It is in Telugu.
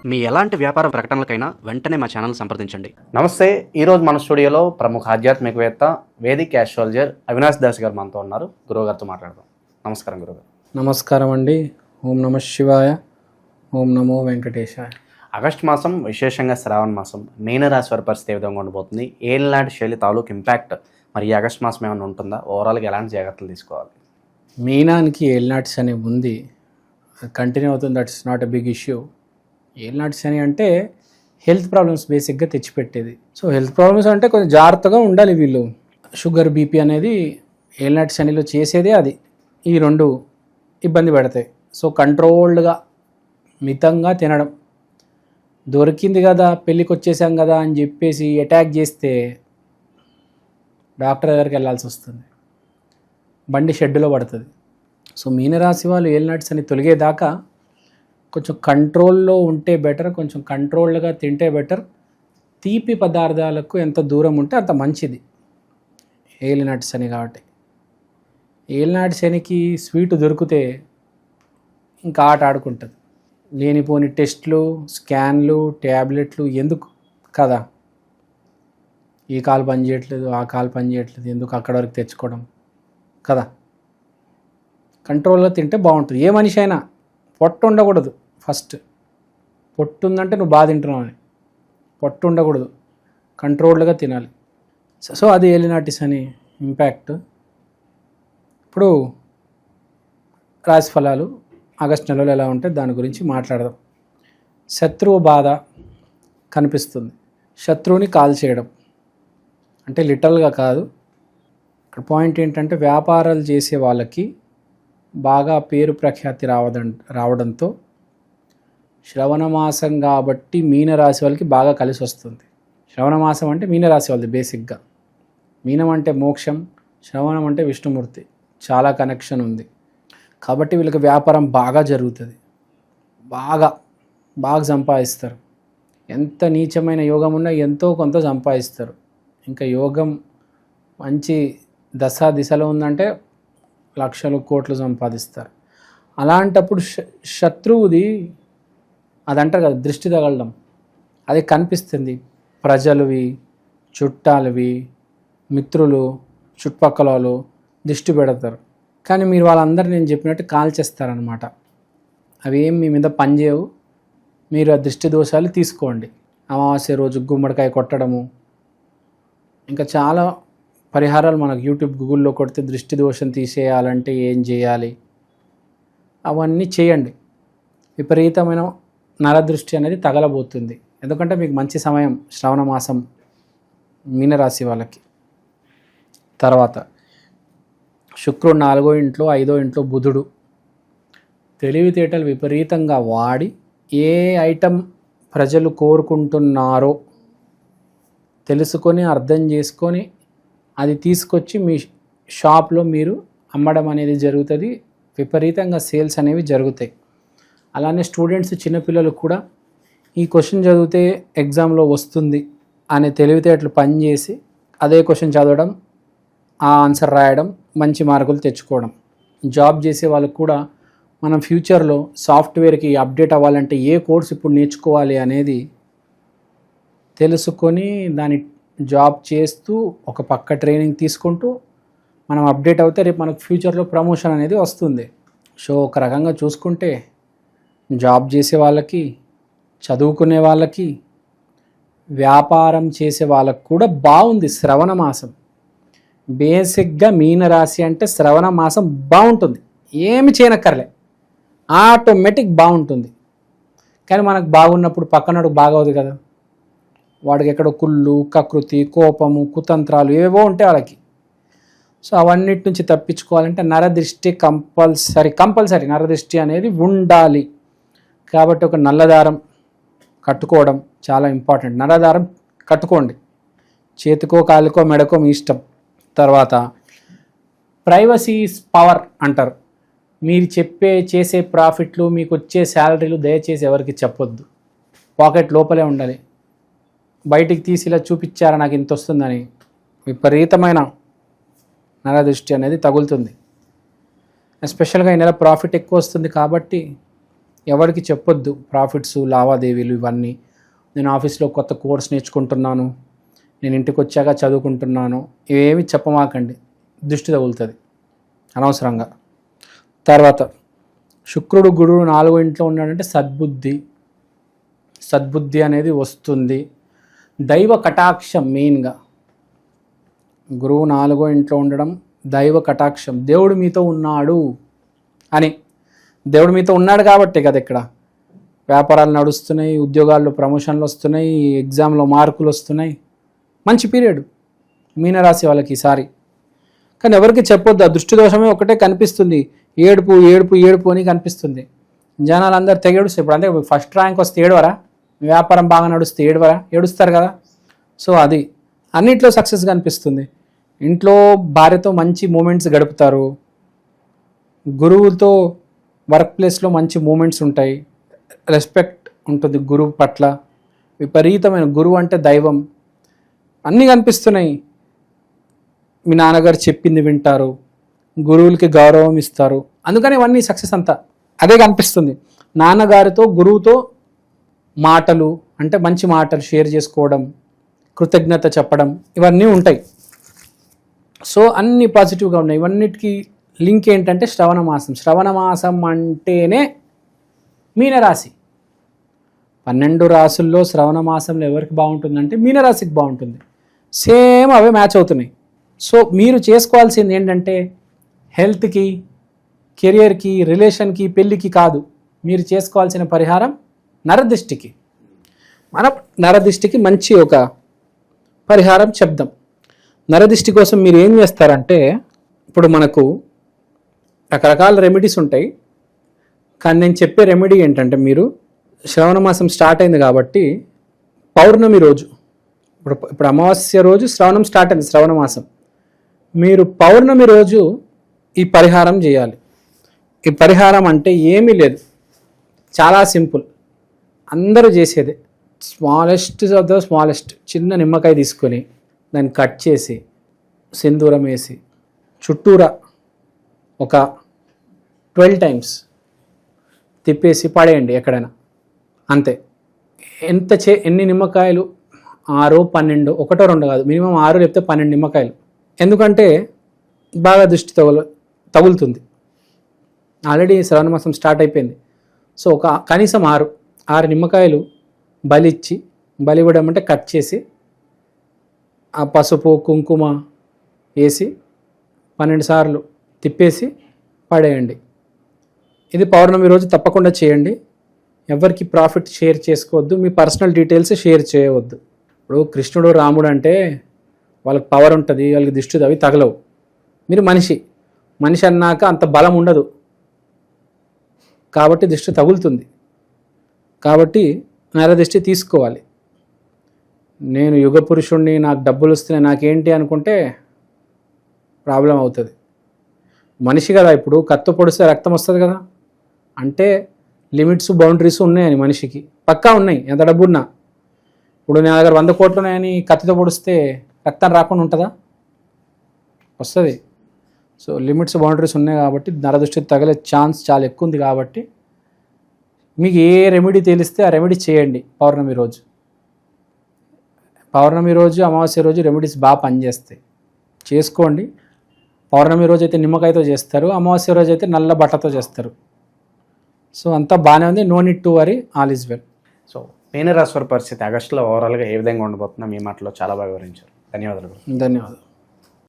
మీ ఎలాంటి వ్యాపార ప్రకటనలకైనా వెంటనే మా ఛానల్ సంప్రదించండి. నమస్తే. ఈరోజు మన స్టూడియోలో ప్రముఖ ఆధ్యాత్మికవేత్త వేదిక్ ఆస్ట్రాలజర్ అవినాష్ దాస్ గారు మనతో ఉన్నారు. గురువుగారితో మాట్లాడదాం. నమస్కారం గురుగారు. నమస్కారం అండి. ఓం నమ శివాయ, ఓం నమో వెంకటేశాయ. ఆగస్టు మాసం, విశేషంగా శ్రావణ మాసం, మీనరాశి వారి పరిస్థితి ఏ విధంగా ఉండబోతుంది? ఏలాంటి శైలి తాలూకు ఇంపాక్ట్ మరి ఈ ఆగస్టు మాసం ఏమైనా ఉంటుందా? ఓవరాల్గా ఎలాంటి జాగ్రత్తలు తీసుకోవాలి? మీనానికి ఏలినాటి శని ఉంది, కంటిన్యూ అవుతుంది. That's not a big issue. ఏలినాటి శని అంటే హెల్త్ ప్రాబ్లమ్స్ బేసిక్గా తెచ్చిపెట్టేది. సో హెల్త్ ప్రాబ్లమ్స్ అంటే కొంచెం జాగ్రత్తగా ఉండాలి. వీళ్ళు షుగర్, బీపీ అనేది ఏలినాటి శనిలో చేసేదే అది. ఈ రెండు ఇబ్బంది పెడతాయి. సో కంట్రోల్డ్గా మితంగా తినడం. దొరికింది కదా, పెళ్ళికి వచ్చేసాం కదా అని చెప్పేసి అటాక్ చేస్తే డాక్టర్ దగ్గరికి వెళ్ళాల్సి వస్తుంది, బండి షెడ్డులో పడుతుంది. సో మీనరాశి వాళ్ళు ఏలినాటి శని తొలగేదాకా కొంచెం కంట్రోల్లో ఉంటే బెటర్, కొంచెం కంట్రోల్డ్గా తింటే బెటర్. తీపి పదార్థాలకు ఎంత దూరం ఉంటే అంత మంచిది ఏలినాటి శని కాబట్టి. ఏలినాటి శనికి స్వీట్ దొరికితే ఇంకా ఆట ఆడుకుంటుంది. లేనిపోని టెస్ట్లు, స్కాన్లు, ట్యాబ్లెట్లు ఎందుకు కదా? ఈ కాలు పని చేయట్లేదు, ఆ కాలు పని చేయట్లేదు, ఎందుకు అక్కడ వరకు తెచ్చుకోవడం కదా? కంట్రోల్గా తింటే బాగుంటుంది. ఏ మనిషి అయినా పొట్టు ఉండకూడదు. ఫస్ట్ పొట్టు ఉందంటే నువ్వు బాగా తింటున్నావు అని. పొట్టు ఉండకూడదు, కంట్రోల్డ్గా తినాలి. సో అది ఏలినాటి శని ఇంపాక్ట్. ఇప్పుడు రాశి ఫలాలు ఆగస్టు నెలలో ఎలా ఉంటే దాని గురించి మాట్లాడదాం. శత్రువు బాధ కనిపిస్తుంది. శత్రువుని కాల్ చేయడం అంటే లిటరల్గా కాదు. ఇక్కడ పాయింట్ ఏంటంటే వ్యాపారాలు చేసే వాళ్ళకి బాగా పేరు ప్రఖ్యాతి రావడంతో శ్రవణ మాసం కాబట్టి మీనరాశి వాళ్ళకి బాగా కలిసి వస్తుంది. శ్రవణ మాసం అంటే మీనరాశి వాళ్ళది బేసిక్గా. మీనం అంటే మోక్షం, శ్రవణం అంటే విష్ణుమూర్తి, చాలా కనెక్షన్ ఉంది కాబట్టి వీళ్ళకి వ్యాపారం బాగా జరుగుతుంది. బాగా సంపాదిస్తారు. ఎంత నీచమైన యోగం ఉన్నా ఎంతో కొంత సంపాదిస్తారు. ఇంకా యోగం మంచి దిశలో ఉందంటే లక్షలు, కోట్లు సంపాదిస్తారు. అలాంటప్పుడు శత్రువుది అదంటారు కదా, దృష్టి తగలడం, అది కనిపిస్తుంది. ప్రజలవి, చుట్టాలవి, మిత్రులు, చుట్టుపక్కల వాళ్ళు దిష్టి పెడతారు. కానీ మీరు వాళ్ళందరూ నేను చెప్పినట్టు కాల్ చేస్తారనమాట. అవి ఏం మీ మీద పనిచేయవు. మీరు ఆ దృష్టి దోషాలు తీసుకోండి. అమావాస్య రోజు గుమ్మడికాయ కొట్టడము, ఇంకా చాలా పరిహారాలు మనకు యూట్యూబ్, గూగుల్లో కొడితే దృష్టి దోషం తీసేయాలంటే ఏం చేయాలి అవన్నీ చేయండి. విపరీతమైన నరదృష్టి అనేది తగలబోతుంది. ఎందుకంటే మీకు మంచి సమయం శ్రవణ మాసం మీనరాశి వాళ్ళకి. తర్వాత శుక్రుడు 4వ ఇంట్లో, 5వ ఇంట్లో బుధుడు. తెలివితేటలు విపరీతంగా వాడి ఏ ఐటెం ప్రజలు కోరుకుంటున్నారో తెలుసుకొని, అర్థం చేసుకొని అది తీసుకొచ్చి మీ షాప్లో మీరు అమ్మడం అనేది జరుగుతుంది. విపరీతంగా సేల్స్ అనేవి జరుగుతాయి. అలానే స్టూడెంట్స్, చిన్నపిల్లలు కూడా ఈ క్వశ్చన్ చదివితే ఎగ్జామ్లో వస్తుంది అనే తెలివితేటలు పనిచేసి అదే క్వశ్చన్ చదవడం, ఆ ఆన్సర్ రాయడం, మంచి మార్కులు తెచ్చుకోవడం. జాబ్ చేసే వాళ్ళకు కూడా మనం ఫ్యూచర్లో సాఫ్ట్వేర్కి అప్డేట్ అవ్వాలంటే ఏ కోర్స్ ఇప్పుడు నేర్చుకోవాలి అనేది తెలుసుకొని దాని జాబ్ చేస్తూ ఒక పక్క ట్రైనింగ్ తీసుకుంటూ మనం అప్డేట్ అవుతే రేపు మనకు ఫ్యూచర్లో ప్రమోషన్ అనేది వస్తుంది. సో ఒక రకంగా చూసుకుంటే జాబ్ చేసే వాళ్ళకి, చదువుకునే వాళ్ళకి, వ్యాపారం చేసే వాళ్ళకి కూడా బాగుంది శ్రవణ మాసం. బేసిక్గా మీనరాశి అంటే శ్రవణ మాసం బాగుంటుంది. ఏమి చేయనక్కర్లే, ఆటోమేటిక్ బాగుంటుంది. కానీ మనకు బాగున్నప్పుడు పక్కనోడు బాగవుదు కదా. వాడికి ఎక్కడో కుళ్ళు, కకృతి, కోపము, కుతంత్రాలు ఏవో ఉంటాయి వాళ్ళకి. సో అవన్నిటి నుంచి తప్పించుకోవాలంటే నరదృష్టి కంపల్సరీ నరదృష్టి అనేది ఉండాలి. కాబట్టి ఒక నల్లదారం కట్టుకోవడం చాలా ఇంపార్టెంట్. నల్లదారం కట్టుకోండి, చేతికో, కాలుకో, మెడకో మీ ఇష్టం. తర్వాత ప్రైవసీ ఈజ్ పవర్ అంటారు. మీరు చేసే ప్రాఫిట్లు, మీకు వచ్చే శాలరీలు దయచేసి ఎవరికి చెప్పొద్దు. పాకెట్ లోపలే ఉండాలి. బయటికి తీసి ఇలా చూపించారా నాకు ఇంత వస్తుందని విపరీతమైన నరదృష్టి అనేది తగులుతుంది. ఎస్పెషల్గా ఈ నెల ప్రాఫిట్ ఎక్కువ వస్తుంది కాబట్టి ఎవరికి చెప్పొద్దు ప్రాఫిట్స్ లావాదేవీలు ఇవన్నీ. నేను ఆఫీస్లో కొత్త కోర్స్ నేర్చుకుంటున్నాను, నేను ఇంటికి వచ్చాక చదువుకుంటున్నాను, ఇవేమి చెప్పమాకండి, దృష్టి తగులుతుంది అనవసరంగా. తర్వాత శుక్రుడు గురువు 4వ ఇంట్లో ఉన్నాడంటే సద్బుద్ధి అనేది వస్తుంది. దైవ కటాక్షం మెయిన్గా గురువు 4వ ఇంట్లో ఉండడం దైవ కటాక్షం, దేవుడు మీతో ఉన్నాడు అని. దేవుడు మీతో ఉన్నాడు కాబట్టే కదా ఇక్కడ వ్యాపారాలు నడుస్తున్నాయి, ఉద్యోగాల్లో ప్రమోషన్లు వస్తున్నాయి, ఎగ్జామ్లో మార్కులు వస్తున్నాయి. మంచి పీరియడ్ మీనరాశి వాళ్ళకి ఈసారి. కానీ ఎవరికి చెప్పొద్దు, ఆ దృష్టి దోషమే ఒకటే కనిపిస్తుంది, ఏడుపు ఏడుపు ఏడుపు అని కనిపిస్తుంది. జనాలు అందరు తెగేడుస్తారు. ఇప్పుడు అంటే ఫస్ట్ ర్యాంక్ వస్తే ఏడవరా, వ్యాపారం బాగా నడుస్తే ఏడుస్తారు కదా. సో అది అన్నిట్లో సక్సెస్ కనిపిస్తుంది. ఇంట్లో భార్యతో మంచి మూమెంట్స్ గడుపుతారు, గురువుతో వర్క్ ప్లేస్లో మంచి మూమెంట్స్ ఉంటాయి, రెస్పెక్ట్ ఉంటుంది గురువు పట్ల, విపరీతమైన గురువు అంటే దైవం, అన్నీ కనిపిస్తున్నాయి. మీ నాన్నగారు చెప్పింది వింటారు, గురువులకి గౌరవం ఇస్తారు, అందుకని ఇవన్నీ సక్సెస్ అంతా అదే కనిపిస్తుంది. నాన్నగారితో గురువుతో మాటలు అంటే మంచి మాటలు షేర్ చేసుకోవడం, కృతజ్ఞత చెప్పడం, ఇవన్నీ ఉంటాయి. సో అన్నీ పాజిటివ్గా ఉన్నాయి. ఇవన్నిటికీ లింక్ ఏంటంటే శ్రవణ మాసం అంటేనే మీనరాశి. 12 రాసుల్లో శ్రవణ మాసంలో ఎవరికి బాగుంటుందంటే మీనరాశికి బాగుంటుంది. సేమ్ అవే మ్యాచ్ అవుతున్నాయి. సో మీరు చేసుకోవాల్సింది ఏంటంటే హెల్త్కి, కెరియర్కి, రిలేషన్కి, పెళ్ళికి కాదు, మీరు చేసుకోవాల్సిన పరిహారం నరదిష్టికి. మనం నరదిష్టికి మంచి ఒక పరిహారం చెప్దాం. నరదిష్టి కోసం మీరు ఏం చేస్తారంటే, ఇప్పుడు మనకు రకరకాల రెమెడీస్ ఉంటాయి, కానీ నేను చెప్పే రెమెడీ ఏంటంటే, మీరు శ్రవణ మాసం స్టార్ట్ అయింది కాబట్టి పౌర్ణమి రోజు, ఇప్పుడు అమావాస్య రోజు శ్రవణం స్టార్ట్ అయింది, శ్రవణ మాసం, మీరు పౌర్ణమి రోజు ఈ పరిహారం చేయాలి. ఈ పరిహారం అంటే ఏమీ లేదు, చాలా సింపుల్, అందరూ చేసేదే. స్మాలెస్ట్ ఆఫ్ ద స్మాలెస్ట్ చిన్న నిమ్మకాయ తీసుకొని దాన్ని కట్ చేసి సింధూరం వేసి చుట్టూరా ఒక 12 టైమ్స్ తిప్పేసి పడేయండి ఎక్కడైనా, అంతే. ఎన్ని నిమ్మకాయలు, 6, 12, 1, 2 కాదు, మినిమం 6 లేకపోతే 12 నిమ్మకాయలు. ఎందుకంటే బాగా దృష్టి తగులుతుంది. ఆల్రెడీ శ్రవణ మాసం స్టార్ట్ అయిపోయింది. సో కనీసం 6 నిమ్మకాయలు బలి ఇవ్వడం అంటే కట్ చేసి ఆ పసుపు కుంకుమ వేసి 12 సార్లు తిప్పేసి పడేయండి. ఇది పౌర్ణమి రోజు తప్పకుండా చేయండి. ఎవరికి ప్రాఫిట్ షేర్ చేసుకోవద్దు, మీ పర్సనల్ డీటెయిల్స్ షేర్ చేయవద్దు. ఇప్పుడు కృష్ణుడు రాముడు అంటే వాళ్ళకి పవర్ ఉంటుంది, వాళ్ళకి దిష్టి అవి తగలవు. మీరు మనిషి అన్నాక అంత బలం ఉండదు కాబట్టి దిష్టి తగులుతుంది. కాబట్టి నరదిష్టి తీసుకోవాలి. నేను యుగ పురుషుణ్ణి, నాకు డబ్బులు వస్తున్నాయి, నాకేంటి అనుకుంటే ప్రాబ్లం అవుతుంది. మనిషి కదా, ఇప్పుడు కత్తి పొడిస్తే రక్తం వస్తుంది కదా, అంటే లిమిట్స్ బౌండరీస్ ఉన్నాయని మనిషికి పక్కా ఉన్నాయి, ఎంత డబ్బున్నా. ఇప్పుడు నా దగ్గర 100 కోట్లు ఉన్నాయని కత్తితో పొడిస్తే రక్తం రాకుండా ఉంటుందా? వస్తుంది. సో లిమిట్స్ బౌండరీస్ ఉన్నాయి కాబట్టి నరదృష్టి తగిలే ఛాన్స్ చాలా ఎక్కువ ఉంది. కాబట్టి మీకు ఏ రెమెడీ తెలిస్తే ఆ రెమెడీ చేయండి. పౌర్ణమి రోజు అమావాస్య రోజు రెమెడీస్ బాగా పనిచేస్తాయి, చేసుకోండి. పౌర్ణమి రోజు అయితే నిమ్మకాయతో చేస్తారు, అమావాస్య రోజు అయితే నల్ల బట్టతో చేస్తారు. సో అంతా బాగానే ఉంది, no need to worry, all is well. So మీనరాశి వారి పరిస్థితి ఆగస్టులో ఓవరాల్గా ఏ విధంగా ఉండబోతుందో మీ మాటలో చాలా బాగా వివరించారు. ధన్యవాదాలు. ధన్యవాదాలు.